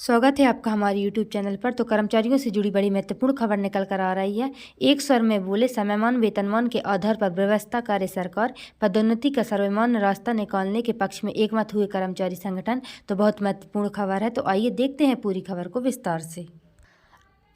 स्वागत है आपका हमारे यूट्यूब चैनल पर। तो कर्मचारियों से जुड़ी बड़ी महत्वपूर्ण खबर निकल कर आ रही है। एक स्वर में बोले समयमान वेतनमान के आधार पर व्यवस्था करे सरकार, पदोन्नति का सर्वमान्य रास्ता निकालने के पक्ष में एकमत हुए कर्मचारी संगठन। तो बहुत महत्वपूर्ण खबर है, तो आइए देखते हैं पूरी खबर को विस्तार से।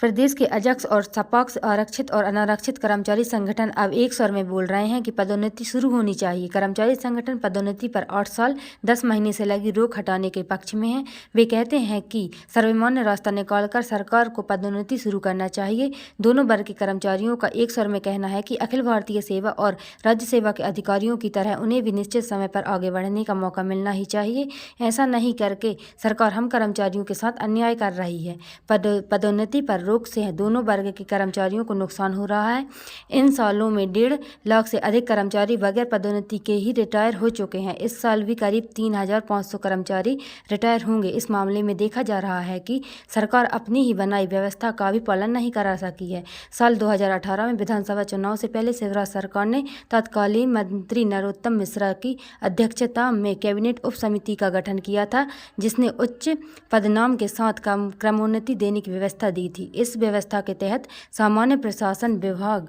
प्रदेश के अध्यक्ष और सपक्ष आरक्षित और अनारक्षित कर्मचारी संगठन अब एक स्वर में बोल रहे हैं कि पदोन्नति शुरू होनी चाहिए। कर्मचारी संगठन पदोन्नति पर 8 साल 10 महीने से लगी रोक हटाने के पक्ष में है। वे कहते हैं कि सर्वमान्य रास्ता निकालकर सरकार को पदोन्नति शुरू करना चाहिए। दोनों वर्ग के कर्मचारियों का एक स्वर में कहना है कि अखिल भारतीय सेवा और राज्य सेवा के अधिकारियों की तरह उन्हें भी निश्चित समय पर आगे बढ़ने का मौका मिलना ही चाहिए। ऐसा नहीं करके सरकार हम कर्मचारियों के साथ अन्याय कर रही है। पदोन्नति पर रोक से दोनों वर्ग के कर्मचारियों को नुकसान हो रहा है। इन सालों में 1.5 लाख से अधिक कर्मचारी बगैर पदोन्नति के ही रिटायर हो चुके हैं। इस साल भी करीब 3,500 कर्मचारी रिटायर होंगे। इस मामले में देखा जा रहा है कि सरकार अपनी ही बनाई व्यवस्था का भी पालन नहीं करा सकी है। साल 2018 में विधानसभा चुनाव से पहले शिवराज सरकार ने तत्कालीन मंत्री नरोत्तम मिश्रा की अध्यक्षता में कैबिनेट उप समिति का गठन किया था, जिसने उच्च पदनाम के साथ क्रमोन्नति देने की व्यवस्था दी थी। इस व्यवस्था के तहत सामान्य प्रशासन विभाग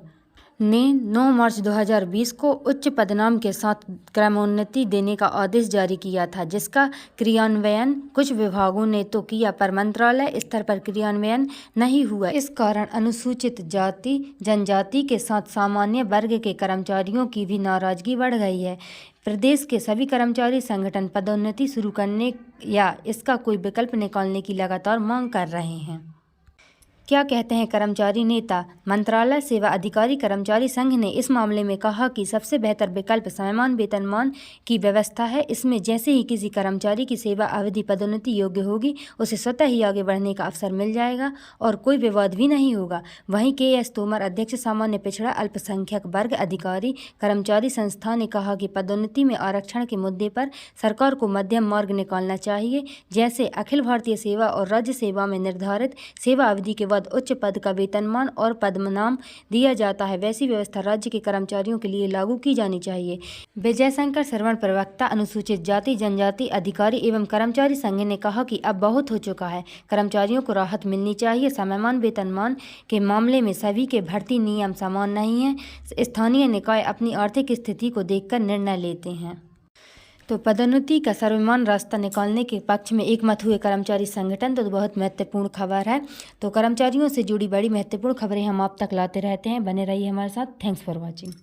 ने 9 मार्च 2020 को उच्च पदनाम के साथ क्रमोन्नति देने का आदेश जारी किया था, जिसका क्रियान्वयन कुछ विभागों ने तो किया पर मंत्रालय स्तर पर क्रियान्वयन नहीं हुआ। इस कारण अनुसूचित जाति जनजाति के साथ सामान्य वर्ग के कर्मचारियों की भी नाराजगी बढ़ गई है। प्रदेश के सभी कर्मचारी संगठन पदोन्नति शुरू करने या इसका कोई विकल्प निकालने की लगातार मांग कर रहे हैं। क्या कहते हैं कर्मचारी नेता? मंत्रालय सेवा अधिकारी कर्मचारी संघ ने इस मामले में कहा कि सबसे बेहतर विकल्प समयमान वेतनमान की व्यवस्था है। इसमें जैसे ही किसी कर्मचारी की सेवा अवधि पदोन्नति योग्य होगी, उसे स्वतः ही आगे बढ़ने का अवसर मिल जाएगा और कोई विवाद भी नहीं होगा। वहीं KS तोमर, अध्यक्ष सामान्य पिछड़ा अल्पसंख्यक वर्ग अधिकारी कर्मचारी संस्था ने कहा कि पदोन्नति में आरक्षण के मुद्दे पर सरकार को मध्यम मार्ग निकालना चाहिए। जैसे अखिल भारतीय सेवा और राज्य सेवा में निर्धारित सेवा अवधि के उच्च पद का वेतनमान और पदनाम दिया जाता है, वैसी व्यवस्था राज्य के कर्मचारियों के लिए लागू की जानी चाहिए। विजय शंकर शर्मा, प्रवक्ता अनुसूचित जाति जनजाति अधिकारी एवं कर्मचारी संघ ने कहा कि अब बहुत हो चुका है, कर्मचारियों को राहत मिलनी चाहिए। समयमान वेतनमान के मामले में सभी के भर्ती नियम समान नहीं है। स्थानीय निकाय अपनी आर्थिक स्थिति को देखकर निर्णय लेते हैं। तो पदोन्नति का सर्वमान्य रास्ता निकालने के पक्ष में एकमत हुए कर्मचारी संगठन। तो बहुत महत्वपूर्ण खबर है। तो कर्मचारियों से जुड़ी बड़ी महत्वपूर्ण खबरें हम आप तक लाते रहते हैं। बने रहिए हमारे साथ। Thanks for watching.